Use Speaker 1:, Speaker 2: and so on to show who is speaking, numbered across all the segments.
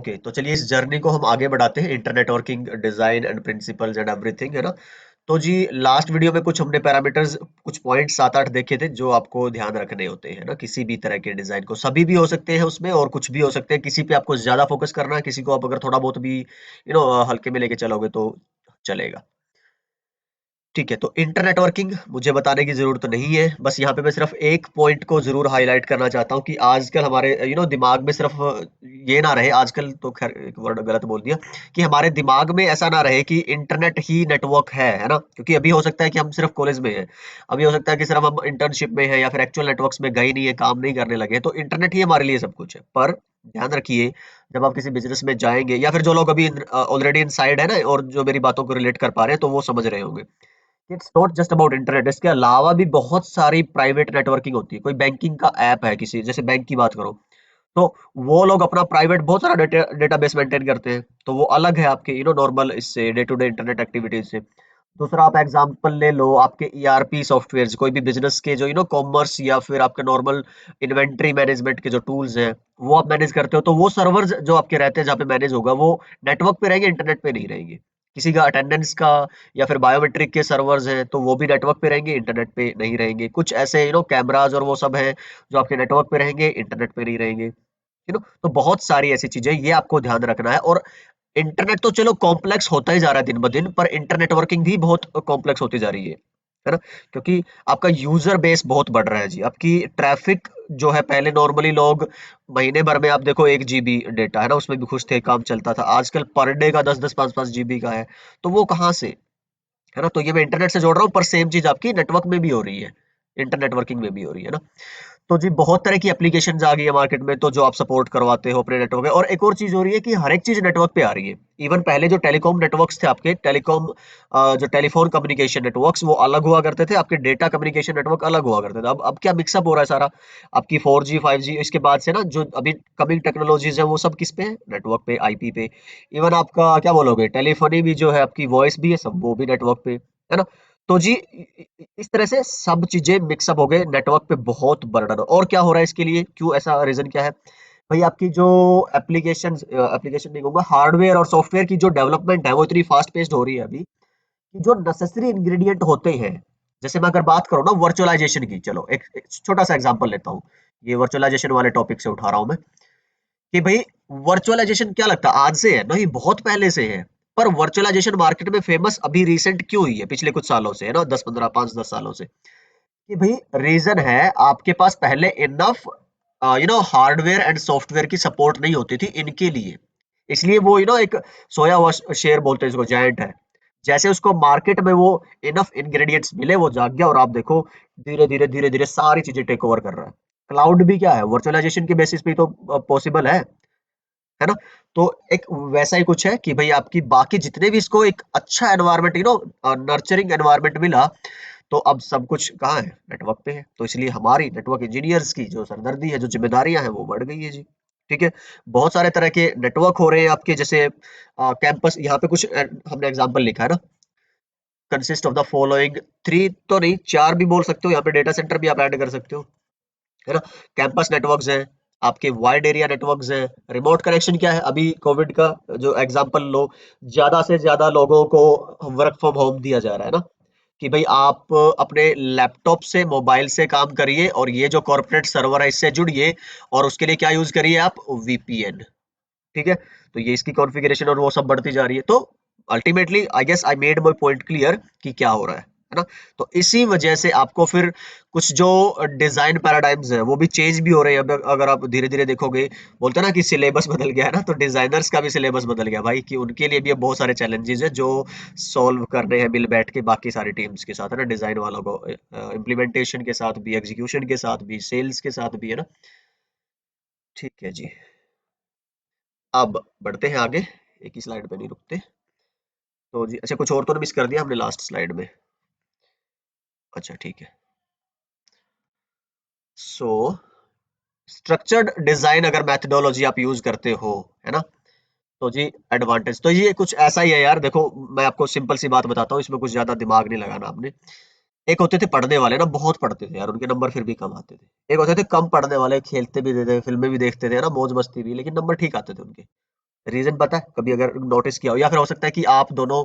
Speaker 1: Okay, तो चलिए इस जर्नी को हम आगे बढ़ाते हैं, inter networking design and principles and everything, है ना। तो जी लास्ट वीडियो में कुछ हमने पैरामीटर्स, कुछ पॉइंट 7-8 देखे थे जो आपको ध्यान रखने होते हैं ना किसी भी तरह के डिजाइन को। सभी भी हो सकते हैं उसमें और कुछ भी हो सकते हैं, किसी पे आपको ज्यादा फोकस करना है, किसी को आप अगर थोड़ा बहुत भी हल्के में लेके चलोगे तो चलेगा। ठीक है, तो इंटर नेटवर्किंग मुझे बताने की ज़रूरत नहीं है। बस यहाँ पे मैं सिर्फ़ एक पॉइंट को ज़रूर हाइलाइट करना चाहता हूँ कि आजकल हमारे दिमाग में सिर्फ़ ये ना रहे, आजकल तो ख़ैर एक वर्ड गलत बोल दिया, कि हमारे दिमाग में ऐसा ना रहे कि इंटरनेट ही नेटवर्क है ना? क्योंकि अभी हो सकता है कि हम सिर्फ़ कॉलेज में हैं। अभी हो सकता है कि सिर्फ़ हम इंटर्नशिप में हैं या फिर एक्चुअल नेटवर्क्स में गए नहीं है, काम नहीं करने लगे हैं, तो इंटरनेट ही हमारे लिए सब कुछ है। पर ध्यान रखिए, जब आप किसी बिज़नेस में जाएँगे या फिर जो लोग अभी ऑलरेडी इनसाइड है ना और जो मेरी बातों को रिलेट कर पा रहे हैं, तो वो समझ रहे होंगे। It's not just about internet, इसके अलावा भी बहुत सारी प्राइवेट नेटवर्किंग होती है। कोई बैंकिंग का ऐप है, किसी जैसे बैंक की बात करो, तो वो लोग अपना प्राइवेट बहुत सारा डेटाबेस मेंटेन करते हैं, तो वो अलग है आपके नॉर्मल इससे day to day internet activities से। दूसरा आप एग्जांपल ले लो आपके ईआरपी सॉफ्टवेयर, कोई भी बिजनेस के जो कॉमर्स या फिर आपके नॉर्मल इन्वेंट्री मैनेजमेंट के जो टूल्स हैं, वो आप मैनेज करते हो, तो वो सर्वर्स जो आपके रहते हैं जहाँ पे मैनेज होगा, वो नेटवर्क पे रहेंगे, इंटरनेट पे नहीं रहेंगे। किसी का अटेंडेंस का या फिर बायोमेट्रिक के सर्वर्स हैं, तो वो भी नेटवर्क पे रहेंगे, इंटरनेट पे नहीं रहेंगे। कुछ ऐसे कैमरास और वो सब है जो आपके नेटवर्क पे रहेंगे, इंटरनेट पे नहीं रहेंगे। तो बहुत सारी ऐसी चीजें, ये आपको ध्यान रखना है। और इंटरनेट तो चलो कॉम्प्लेक्स होता ही जा रहा है दिन ब दिन, पर इंटर नेटवर्किंग भी बहुत कॉम्प्लेक्स होती जा रही है ना। क्योंकि आपका यूजर बेस बहुत बढ़ रहा है जी, आपकी ट्रैफिक जो है, पहले नॉर्मली लोग महीने भर में आप देखो 1 GB डेटा है ना, उसमें भी खुश थे, काम चलता था। आजकल पर डे का 10-10 5-5 GB का है, तो वो कहाँ से, है ना। तो ये मैं इंटरनेट से जोड़ रहा हूँ, पर सेम चीज आपकी नेटवर्क में भी हो रही है, इंटर नेटवर्किंग में भी हो रही है ना। तो जी बहुत तरह की एप्लीकेशंस आ गई है मार्केट में, तो जो आप सपोर्ट करवाते हो अपने नेटवर्क में। और एक और चीज हो रही है कि हर एक चीज नेटवर्क पे आ रही है। इवन पहले जो टेलीकॉम नेटवर्क्स थे आपके, टेलीकॉम जो टेलीफोन कम्युनिकेशन नेटवर्क्स, वो अलग हुआ करते थे, आपके डेटा कम्युनिकेशन नेटवर्क अलग हुआ करते थे। अब क्या मिक्सअप हो रहा है सारा, आपकी 4G 5G इसके बाद से ना, जो अभी कमिंग टेक्नोलॉजीज है, वो सब किस पे है, नेटवर्क पे, आईपी पे। इवन आपका क्या बोलोगे, टेलीफोनी भी जो है, आपकी वॉइस भी है, सब वो भी नेटवर्क पे है ना। तो जी इस तरह से सब चीजें मिक्सअप हो गए, नेटवर्क पे बहुत बर्डन। और क्या हो रहा है इसके लिए, क्यों ऐसा रीजन क्या है भाई, आपकी जो एप्लीकेशन एप्लीकेशन नहीं कहूंगा, हार्डवेयर और सॉफ्टवेयर की जो डेवलपमेंट है, वो इतनी फास्ट पेस्ड हो रही है अभी, कि जो नेसेसरी इंग्रेडिएंट होते हैं, जैसे मैं अगर बात करूँ ना वर्चुअलाइजेशन की, चलो एक छोटा सा एग्जांपल लेता हूँ, ये वर्चुअलाइजेशन वाले टॉपिक से उठा रहा हूं मैं, कि भाई वर्चुअलाइजेशन क्या लगता है आज से है, नहीं बहुत पहले से है। पर वर्चुअलाइजेशन मार्केट में फेमस अभी रिसेंट क्यों हुई है, पिछले कुछ सालों से, है ना, 10-15 5-10 सालों से, कि भाई रीजन है, आपके पास पहले इनफ हार्डवेयर एंड सॉफ्टवेयर की सपोर्ट नहीं होती थी इनके लिए। इसलिए वो एक सोया हुआ शेर बोलते हैं इसको, जायंट है। जैसे उसको मार्केट में वो इनफ इंग्रेडिएंट्स मिले, वो जाग गया, और आप देखो धीरे धीरे सारी चीजें टेक ओवर कर रहा है। क्लाउड भी क्या है, वर्चुअलाइजेशन के बेसिस पे ही तो पॉसिबल है ना। तो एक वैसा ही कुछ है कि भाई आपकी बाकी जितने भी इसको एक अच्छा एनवायरनमेंट, नर्चरिंग एनवायरनमेंट मिला, तो अब सब कुछ कहाँ है, नेटवर्क पे है। तो इसलिए हमारी नेटवर्क इंजीनियर्स की जो सरदर्दी है, जो जिम्मेदारियां हैं, वो बढ़ गई है जी। ठीक है, बहुत सारे तरह के नेटवर्क हो रहे हैं आपके, जैसे कैंपस, यहाँ पे कुछ हमने एग्जांपल लिखा है ना, कंसिस्ट ऑफ द फॉलोइंग, 3 तो नहीं 4 भी बोल सकते हो, यहाँ पे डेटा सेंटर भी आप ऐड कर सकते हो, है ना। कैंपस नेटवर्क्स हैं, आपके वाइड एरिया नेटवर्क्स हैं। रिमोट कनेक्शन क्या है, अभी कोविड का जो एग्जांपल लो, ज्यादा से ज्यादा लोगों को वर्क फ्रॉम होम दिया जा रहा है ना, कि भाई आप अपने लैपटॉप से, मोबाइल से काम करिए, और ये जो कॉर्पोरेट सर्वर है इससे जुड़िए, और उसके लिए क्या यूज करिए आप, वीपीएन। ठीक है, तो ये इसकी कॉन्फ़िगरेशन और वो सब बढ़ती जा रही है। तो ultimately I guess I made my point clear कि क्या हो रहा है ना। तो इसी वजह से आपको फिर कुछ जो डिजाइन पैराडाइम्स है, वो भी चेंज भी हो रहे हैं। अब अगर आप धीरे धीरे देखोगे, बोलते हैं ना कि सिलेबस बदल गया है ना, तो डिजाइनर्स का भी सिलेबस बदल गया भाई, कि उनके लिए भी अब बहुत सारे चैलेंजेस है जो सॉल्व करने हैं मिल बैठ के बाकी सारी टीम्स के साथ, है ना, डिजाइन वालों को, इम्प्लीमेंटेशन के साथ भी, एग्जीक्यूशन के साथ भी, सेल्स के साथ भी, है ना। ठीक है जी, अब बढ़ते हैं आगे, एक ही स्लाइड पे नहीं रुकते। तो जी अच्छा, कुछ और तो मिस कर दिया हमने लास्ट स्लाइड में। अच्छा ठीक है, सो स्ट्रक्चर्ड डिजाइन अगर मेथडोलॉजी आप यूज करते हो, है ना, तो जी एडवांटेज तो ये कुछ ऐसा ही है यार। देखो मैं आपको सिंपल सी बात बताता हूँ, इसमें कुछ ज्यादा दिमाग नहीं लगाना आपने। एक होते थे पढ़ने वाले ना, बहुत पढ़ते थे यार, उनके नंबर फिर भी कम आते थे। एक होते थे कम पढ़ने वाले, खेलते भी थे, फिल्में भी देखते थे ना, मौज मस्ती भी, लेकिन नंबर ठीक आते थे उनके। रीजन पता है, कभी अगर नोटिस किया हो, या फिर हो सकता है कि आप दोनों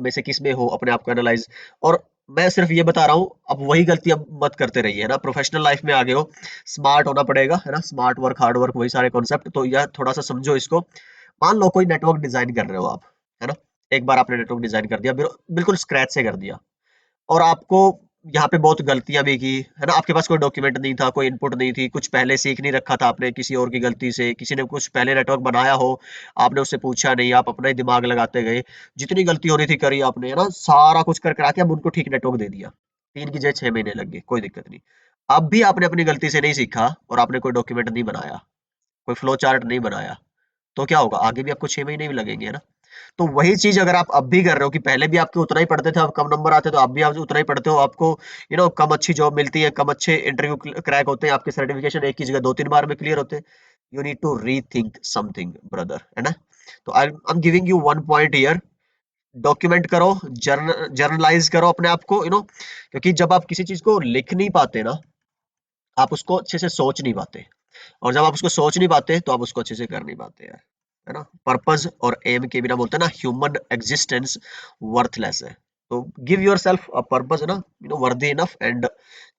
Speaker 1: में से किस में हो अपने आप को एनालाइज। और मैं सिर्फ ये बता रहा हूँ, अब वही गलती अब मत करते रहिए, है ना। प्रोफेशनल लाइफ में आ गए हो, स्मार्ट होना पड़ेगा, है ना। स्मार्ट वर्क, हार्ड वर्क, वही सारे कॉन्सेप्ट। तो यह थोड़ा सा समझो इसको। मान लो कोई नेटवर्क डिजाइन कर रहे हो आप, है ना। एक बार आपने नेटवर्क डिजाइन कर दिया, बिल्कुल स्क्रैच से कर दिया, और आपको यहाँ पे बहुत गलतियां भी की, है ना। आपके पास कोई डॉक्यूमेंट नहीं था, कोई इनपुट नहीं थी, कुछ पहले सीख नहीं रखा था आपने किसी और की गलती से, किसी ने कुछ पहले नेटवर्क बनाया हो, आपने उससे पूछा नहीं, आप अपना ही दिमाग लगाते गए, जितनी गलती होनी थी करी आपने, है ना। सारा कुछ कर करा के अब उनको ठीक नेटवर्क दे दिया, 3 की जगह 6 महीने लग गए, कोई दिक्कत नहीं। अब भी आपने अपनी गलती से नहीं सीखा और आपने कोई डॉक्यूमेंट नहीं बनाया, कोई फ्लो चार्ट नहीं बनाया, तो क्या होगा, आगे भी आपको 6 महीने भी लगेंगे, है ना। तो वही चीज अगर आप अब भी कर रहे हो, कि पहले भी आपके उतना ही पढ़ते थे, अब कम नंबर आते, तो आप भी आप उतना ही पढ़ते हो, आपको कम अच्छी जॉब मिलती है, कम अच्छे इंटरव्यू क्रैक होते हैं, आपके सर्टिफिकेशन एक की जगह 2-3 बार में क्लियर होते हैं। You need to rethink something brother, है ना। तो I am giving you one point here. Document करो, जर्नलाइज करो अपने आप को, क्योंकि जब आप किसी चीज को लिख नहीं पाते ना, आप उसको अच्छे से सोच नहीं पाते, और जब आप उसको सोच नहीं पाते तो आप उसको अच्छे से कर नहीं पाते यार, है ना। पर्पस और एम के बिना, बोलते हैं ना, ह्यूमन एग्जिस्टेंस वर्थलेस है। तो give your self a purpose, है ना, worthy enough and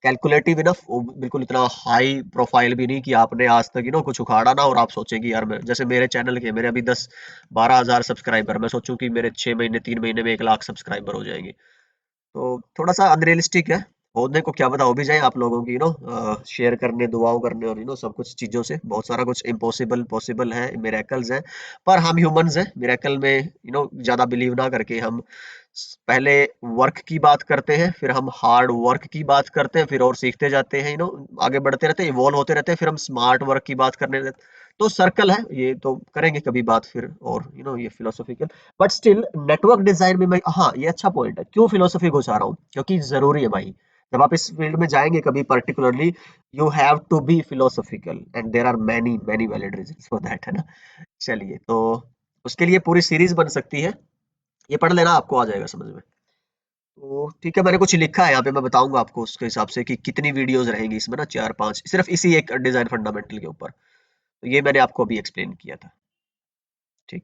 Speaker 1: calculative enough. बिल्कुल इतना हाई प्रोफाइल भी नहीं कि आपने आज तक कुछ उखाड़ा ना, और आप सोचेंगे यार, मैं जैसे मेरे चैनल के मेरे अभी 10-12 हज़ार सब्सक्राइबर, मैं सोचूं कि मेरे 6 महीने 3 महीने में 1 लाख सब्सक्राइबर हो जाएंगे, तो थोड़ा सा अनरियलिस्टिक है। होने को क्या पता हो भी जाए आप लोगों की, शेयर करने, दुआओं करने, और सब कुछ चीजों से बहुत सारा कुछ इम्पॉसिबल पॉसिबल है, मिरेकल्स हैं। पर हम ह्यूमंस हैं, मिरेकल में ज्यादा बिलीव ना करके, हम पहले वर्क की बात करते हैं, फिर हम हार्ड वर्क की बात करते हैं, फिर और सीखते जाते हैं, आगे बढ़ते रहते हैं, इवॉल्व होते रहते हैं, फिर हम स्मार्ट वर्क की बात करने लगते हैं। तो सर्कल है ये, तो करेंगे कभी बात फिर, और ये philosophical. But still network design में मैं, हाँ ये अच्छा पॉइंट है, क्यों फिलोसफी घुसा रहा हूँ, क्योंकि जरूरी है भाई। जब आप इस फील्ड में जाएंगे कभी particularly, you have to be philosophical, and there are many many valid reasons for that, है ना। चलिए, तो उसके लिए पूरी सीरीज बन सकती है, ये पढ़ लेना, आपको आ जाएगा समझ में। तो ठीक है, मैंने कुछ लिखा है यहाँ पे, मैं बताऊंगा आपको उसके हिसाब से कि कितनी वीडियोस रहेंगी इसमें ना, 4-5, सिर्फ इसी एक डिजाइन फंडामेंटल के ऊपर। तो ये मैंने आपको अभी एक्सप्लेन किया था। ठीक।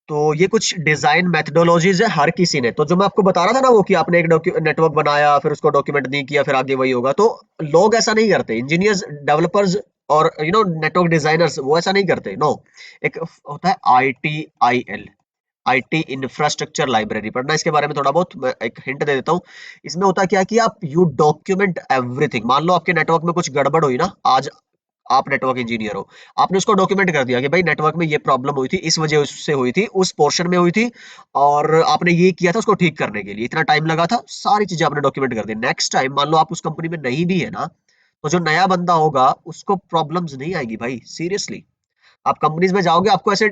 Speaker 1: तो ये कुछ डिजाइन मेथडोलॉजीज है हर किसी ने, तो जो मैं आपको बता रहा था ना, वो कि आपने एक नेटवर्क बनाया, फिर उसको डॉक्यूमेंट नहीं किया, फिर आगे वही होगा, तो लोग ऐसा नहीं करते, इंजीनियर्स, डेवलपर्स, और नेटवर्क डिजाइनर्स, वो ऐसा नहीं करते, नो। एक होता है ITIL, आईटी इंफ्रास्ट्रक्चर लाइब्रेरी, पढ़ना इसके बारे में थोड़ा बहुत, मैं एक हिंट दे देता हूँ। इसमें होता क्या है कि आप यू डॉक्यूमेंट एवरीथिंग। मान लो आपके नेटवर्क में कुछ गड़बड़ हुई ना आज, आप नेटवर्क इंजीनियर हो, आपने उसको डॉक्यूमेंट कर दिया कि भाई नेटवर्क में ये प्रॉब्लम हुई थी, इस वजह से हुई थी, उस पोर्शन में हुई थी, और आपने ये किया था उसको ठीक करने के लिए, इतना टाइम लगा था, सारी चीजें आपने डॉक्यूमेंट कर दी। नेक्स्ट टाइम मान लो आप उस कंपनी में नहीं भी है ना, तो जो नया बंदा होगा उसको प्रॉब्लम्स नहीं आएगी भाई, सीरियसली। आप कंपनीज में जाओगे, आपको ऐसे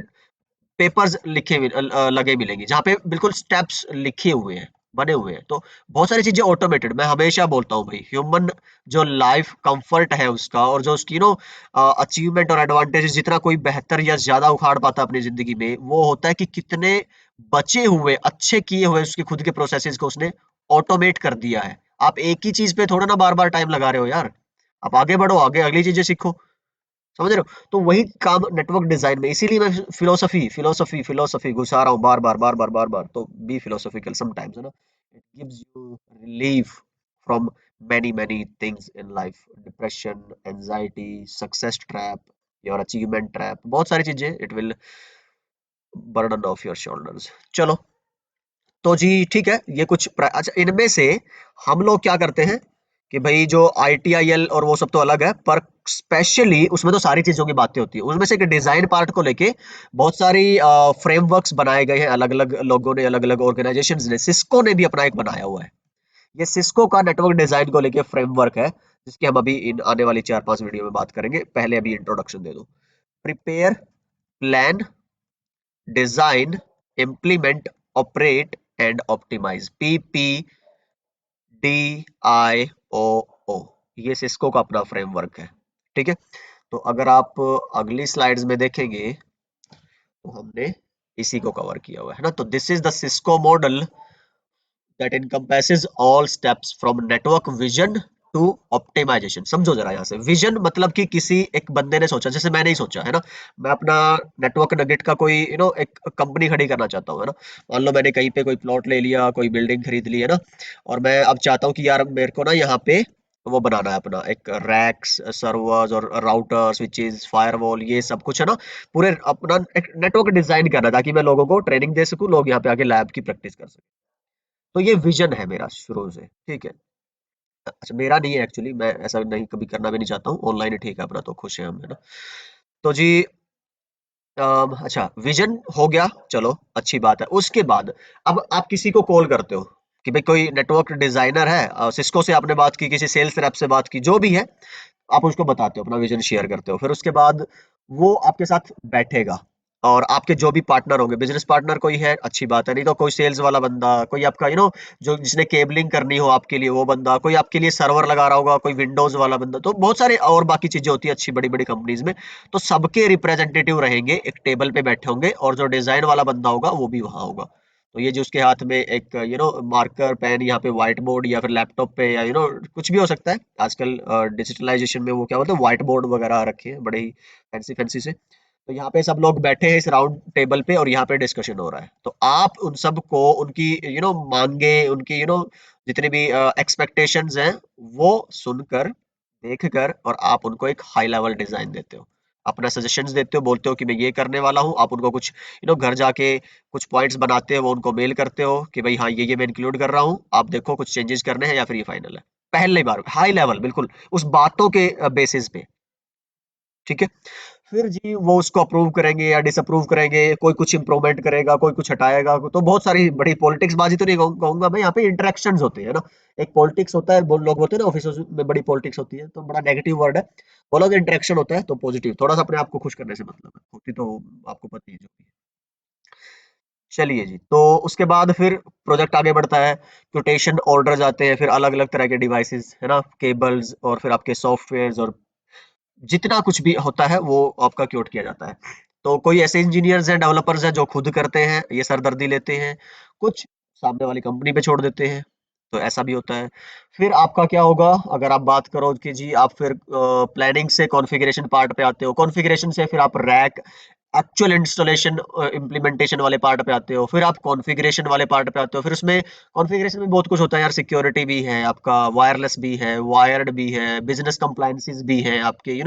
Speaker 1: पेपर्स लगे मिलेंगे, जहाँ पे बिल्कुल स्टेप्स लिखे हुए हैं, बने हुए हैं। तो बहुत सारी चीजें ऑटोमेटेड, मैं हमेशा बोलता हूँ भाई, ह्यूमन जो लाइफ कंफर्ट है उसका, और जो उसकी अचीवमेंट और एडवांटेज, जितना कोई बेहतर या ज्यादा उखाड़ पाता अपनी जिंदगी में, वो होता है कि कितने बचे हुए अच्छे किए हुए उसके खुद के प्रोसेसेस को उसने ऑटोमेट कर दिया है। आप एक ही चीज पे थोड़ा ना बार बार टाइम लगा रहे हो यार, आप आगे बढ़ो, आगे अगली चीजें सीखो, समझ रहे हो। तो वही काम नेटवर्क डिजाइन में, इसीलिए मैं फिलोसफी फिलोसफी फिलोसफी घुसा रहा हूँ बार बार बार बार बार बार। तो बी फिलोसफिकल समटाइम्स, है ना। It gives you relief from many many things in life, depression, anxiety, success trap, your achievement trap, बहुत सारी चीजें, it will burden off your shoulders। चलो, तो जी ठीक है, ये कुछ अच्छा, इनमें से हम लोग क्या करते हैं कि भाई जो ITIL और वो सब तो अलग है, पर स्पेशली उसमें तो सारी चीजों की बातें होती है, उसमें से एक डिजाइन पार्ट को लेके बहुत सारी फ्रेमवर्क्स बनाए गए हैं, अलग अलग लोगों ने, अलग अलग ऑर्गेनाइजेशंस ने, सिस्को ने भी अपना एक बनाया हुआ है। ये सिस्को का नेटवर्क डिजाइन को लेके फ्रेमवर्क है, जिसकी हम अभी इन आने वाली 4-5 वीडियो में बात करेंगे। पहले अभी इंट्रोडक्शन दे दो। Prepare, plan, design, implement, operate and optimize, PPDIOO, ये सिस्को का अपना फ्रेमवर्क है। ठीक है, तो अगर आप अगली स्लाइड्स में देखेंगे, तो हमने इसी को कवर किया हुआ है ना। तो this is the Cisco model that encompasses all steps from network vision to optimization. समझो जरा यहाँ से, विजन मतलब कि किसी एक बंदे ने सोचा, जैसे मैंने ही सोचा है ना, मैं अपना नेटवर्क नगेट का कोई एक कंपनी खड़ी करना चाहता हूँ, है ना। मान लो मैंने कहीं पे कोई प्लॉट ले लिया, कोई बिल्डिंग खरीद ली, है ना, और मैं अब चाहता हूँ कि यार मेरे को ना यहाँ पे वो बनाना है अपना एक रैक्स, सर्वर्स और राउटर, स्विचेस, फायरवॉल, ये सब कुछ, है ना, पूरे अपना एक नेटवर्क डिजाइन करना है, ताकि मैं लोगों को ट्रेनिंग दे सकूं, लोग यहाँ पे आके लैब की प्रैक्टिस कर सकें। तो ये विजन है मेरा शुरू से, ठीक है। अच्छा, मेरा नहीं है एक्चुअली, मैं ऐसा नहीं कभी करना भी नहीं चाहता हूँ, ऑनलाइन ही ठीक है अपना, तो खुश है हम, है ना। तो जी, अच्छा, विजन हो गया, चलो अच्छी बात है। उसके बाद अब आप किसी को कॉल करते हो कि भाई कोई नेटवर्क डिजाइनर है, सिस्को से आपने बात की, किसी सेल्स रैप से बात की, जो भी है, आप उसको बताते हो, अपना विजन शेयर करते हो। फिर उसके बाद वो आपके साथ बैठेगा, और आपके जो भी पार्टनर होंगे, बिजनेस पार्टनर कोई है अच्छी बात है, नहीं तो कोई सेल्स वाला बंदा, कोई आपका जो जिसने केबलिंग करनी हो आपके लिए वो बंदा, कोई आपके लिए सर्वर लगा रहा होगा, कोई विंडोज वाला बंदा, तो बहुत सारे और बाकी चीजें होती है अच्छी बड़ी बड़ी कंपनीज में। तो सबके रिप्रेजेंटेटिव रहेंगे, एक टेबल पे बैठे होंगे, और जो डिजाइन वाला बंदा होगा वो भी वहां होगा। तो ये जो उसके हाथ में एक मार्कर पेन, यहाँ पे व्हाइट बोर्ड, या फिर लैपटॉप पे, या कुछ भी हो सकता है आजकल, डिजिटलाइजेशन में वो क्या बोलते हैं, व्हाइट बोर्ड वगैरह रखे हैं बड़े ही फैंसी फैंसी से। तो यहाँ पे सब लोग बैठे हैं इस राउंड टेबल पे, और यहाँ पे डिस्कशन हो रहा है। तो आप उन सब को उनकी मांगे, उनकी जितने भी एक्सपेक्टेशंस हैं, वो सुनकर, देखकर, और आप उनको एक हाई लेवल डिजाइन देते हो, अपना सजेशंस देते हो, बोलते हो कि मैं ये करने वाला हूँ। आप उनको कुछ घर जाके कुछ पॉइंट्स बनाते हो, वो उनको मेल करते हो कि भाई हाँ, ये मैं इंक्लूड कर रहा हूँ, आप देखो कुछ चेंजेस करने हैं या फिर ये फाइनल है। पहली बार हाई लेवल, बिल्कुल उस बातों के बेसिस पे, ठीक है। फिर जी वो उसको अप्रूव करेंगे या डिसअप्रूव करेंगे, कोई कुछ इंप्रूवमेंट करेगा, कोई कुछ हटाएगा, तो बहुत सारी बड़ी पॉलिटिक्स बाजी तो नहीं कहूंगा मैं, यहाँ पे इंटरेक्शंस होते हैं ना। एक पॉलिटिक्स होता है, लोग बोलते हैं ना ऑफिस में बड़ी पॉलिटिक्स होती है, तो बड़ा नेगेटिव वर्ड है। बोलो तो इंटरेक्शन होता है, तो पॉजिटिव, थोड़ा सा अपने आप को खुश करने से मतलब है, होती तो आपको पता ही है जो भी है। चलिए जी, तो उसके बाद फिर प्रोजेक्ट आगे बढ़ता है, क्योटेशन ऑर्डर आते हैं, फिर अलग अलग तरह के डिवाइसेस, है ना, केबल्स, और फिर आपके सॉफ्टवेयर, और जितना कुछ भी होता है वो आपका क्योट किया जाता है। तो कोई ऐसे इंजीनियर्स हैं, डेवलपर्स हैं जो खुद करते हैं, ये सरदर्दी लेते हैं, कुछ सामने वाली कंपनी पे छोड़ देते हैं, तो ऐसा भी होता है। फिर आपका क्या होगा, अगर आप बात करो कि जी आप फिर प्लानिंग से कॉन्फ़िगरेशन पार्ट पे आते हो, कॉन्फ़िगरेशन से फिर आप रैक एक्चुअल इंस्टॉलेशन इम्प्लीमेंटेशन वाले पार्ट पे आते हो, फिर आप कॉन्फ़िगरेशन वाले पार्ट पे आते हो। फिर उसमें कॉन्फ़िगरेशन में बहुत कुछ होता है यार, सिक्योरिटी भी है आपका, वायरलेस भी है, वायर्ड भी है, बिजनेस कंप्लायंसेस भी हैं आपके,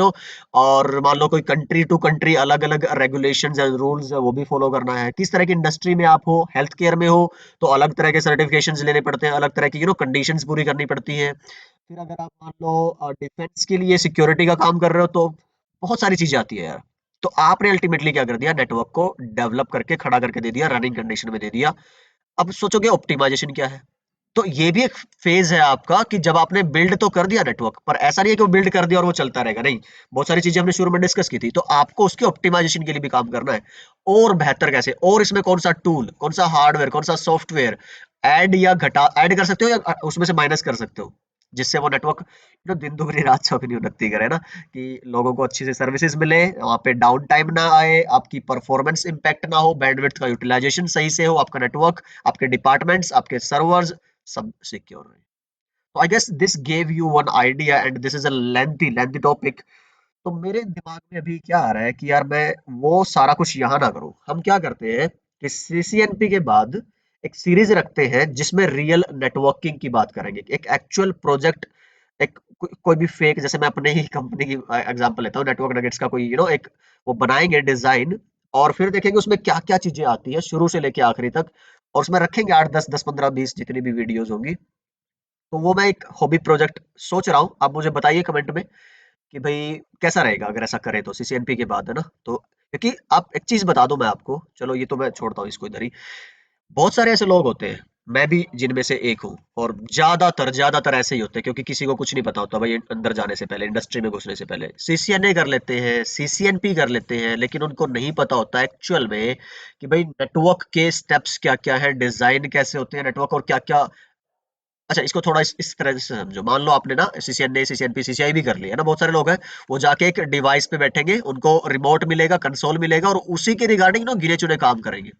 Speaker 1: और मान लो कोई कंट्री टू कंट्री अलग अलग रेगुलेशंस एंड रूल्स है, वो भी फॉलो करना है। किस तरह की इंडस्ट्री में आप हो, हेल्थ केयर में हो, तो अलग तरह के सर्टिफिकेशंस लेने पड़ते हैं, अलग तरह की कंडीशंस पूरी करनी पड़ती है। फिर अगर आप मान लो डिफेंस के लिए सिक्योरिटी का काम कर रहे हो, तो बहुत सारी चीजें आती है यार। तो आपने अल्टीमेटली क्या कर दिया, नेटवर्क को डेवलप करके खड़ा करके दे दिया, रनिंग कंडीशन में दे दिया। अब सोचोगे ऑप्टिमाइजेशन क्या है। तो ये भी एक फेज है आपका, कि जब आपने बिल्ड तो कर दिया नेटवर्क, पर ऐसा नहीं है कि वो बिल्ड कर दिया और वो चलता रहेगा, नहीं। बहुत सारी चीजें हमने शुरू में डिस्कस की थी, तो आपको उसके ऑप्टिमाइजेशन के लिए भी काम करना है। और बेहतर कैसे, और इसमें कौन सा टूल, कौन सा हार्डवेयर, कौन सा सॉफ्टवेयर ऐड या घटा, ऐड कर सकते हो या उसमें से माइनस कर सकते हो, जिससे वो नेटवर्क दिन दुगनी रात चौगनी उन्नति करे ना, कि लोगों को अच्छी से सर्विसेज मिले, वहां पे डाउन टाइम ना आए, आपकी परफॉर्मेंस इंपैक्ट ना हो, बैंडविड्थ का यूटिलाइजेशन सही से हो, आपका नेटवर्क, आपके डिपार्टमेंट्स, आपके सर्वर्स सब सिक्योर रहे। तो I guess this gave you one idea, and this is a lengthy lengthy topic. तो मेरे दिमाग में अभी क्या आ रहा है कि यार मैं वो सारा कुछ यहाँ ना करूँ। हम क्या करते हैं कि सीसीएनपी के बाद एक सीरीज रखते हैं जिसमें रियल नेटवर्किंग की बात करेंगे, एक एक्चुअल प्रोजेक्ट, एक कोई भी फेक, जैसे मैं अपने ही कंपनी की एग्जांपल लेता हूँ, नेटवर्क नगेट्स का कोई एक वो बनाएंगे डिजाइन, और फिर देखेंगे उसमें क्या क्या चीजें आती है शुरू से लेके आखिरी तक, और उसमें रखेंगे 8 10 10 15 20 जितनी भी वीडियोस होंगी। तो वो मैं एक हॉबी प्रोजेक्ट सोच रहा हूँ, आप मुझे बताइए कमेंट में कि भाई कैसा रहेगा अगर ऐसा करें तो सीसीएनपी के बाद, है ना। तो क्योंकि आप एक चीज बता दूं मैं आपको, चलो ये तो मैं छोड़ता हूँ इसको इधर ही। बहुत सारे ऐसे लोग होते हैं, मैं भी जिनमें से एक हूँ, और ज्यादातर ज्यादातर ऐसे ही होते हैं, क्योंकि किसी को कुछ नहीं पता होता भाई अंदर जाने से पहले, इंडस्ट्री में घुसने से पहले सीसीएनए कर लेते हैं, सीसीएनपी कर लेते हैं, लेकिन उनको नहीं पता होता एक्चुअल में कि भाई नेटवर्क के स्टेप्स क्या क्या है, डिजाइन कैसे होते हैं नेटवर्क, और क्या क्या। अच्छा, इसको थोड़ा इस तरह से समझो, मान लो आपने ना सीसीएनए, सीसीएनपी, सीसीआई भी कर लिया है ना, बहुत सारे लोग हैं, वो जाके एक डिवाइस पे बैठेंगे, उनको रिमोट मिलेगा, कंसोल मिलेगा, और उसी के रिगार्डिंग गिने चुने काम करेंगे।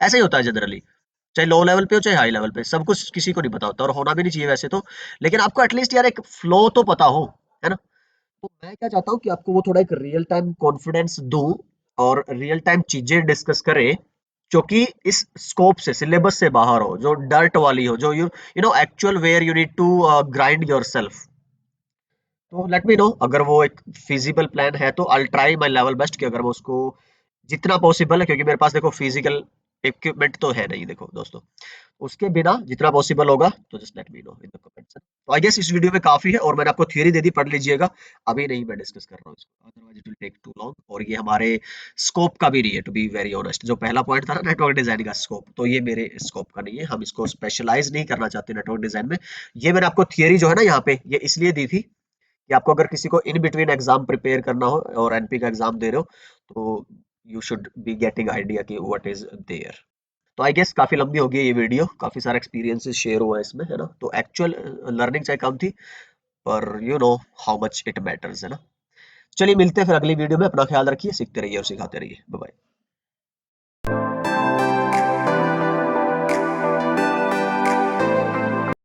Speaker 1: ऐसा ही होता है जनरली। चाहे लो लेवल पे हो चाहे हाई लेवल पे, सब कुछ किसी को नहीं पता होता और होना भी नहीं चाहिए वैसे तो, लेकिन आपको एटलीस्ट यार एक फ्लो तो पता हो, है ना? तो मैं क्या चाहता हूँ कि आपको वो थोड़ा एक रियल टाइम कॉन्फिडेंस दूं और रियल टाइम चीजें डिस्कस करें जो कि इस स्कोप से, सिलेबस से बाहर हो, जो डर्ट वाली हो, जो you know actual where you need to grind yourself. तो लेट मी नो अगर वो एक फिजिबल प्लान है, तो I try my level best कि अगर मैं उसको जितना पॉसिबल है, क्योंकि मेरे पास देखो फिजिकल इक्विपमेंट तो है नहीं देखो दोस्तों, उसके बिना जितना पॉसिबल होगा तो just let me no in the comments. तो आई गेस इस वीडियो में काफी है और मैंने आपको थ्योरी दे दी, पढ़ लीजिएगा। अभी नहीं मैं डिस्कस कर रहा हूँ इसको, otherwise it will take too long, और ये हमारे स्कोप का भी नहीं है टू बी वेरी ऑनेस्ट। जो पहला पॉइंट था ना नेटवर्क डिजाइन का स्कोप, तो ये मेरे स्कोप का नहीं है, हम इसको स्पेशलाइज नहीं करना चाहते नेटवर्क डिजाइन में। ये मैंने आपको थियरी जो है ना यहाँ पे ये इसलिए दी थी कि आपको अगर किसी को इन बिटवीन एग्जाम प्रिपेयर करना हो और एनपी का एग्जाम दे रहे हो, तो you should be getting idea कि व्हाट इज देयर। तो आई गेस काफी लंबी हो गई ये वीडियो, काफी सारा एक्सपीरियंसेस शेयर हुआ है इसमें, है ना? तो एक्चुअल लर्निंग चाहे कम थी, पर you know how much it matters, है ना? चलिए मिलते हैं फिर अगली वीडियो में, अपना ख्याल रखिए, सीखते रहिए और सिखाते रहिए, बाय बाय।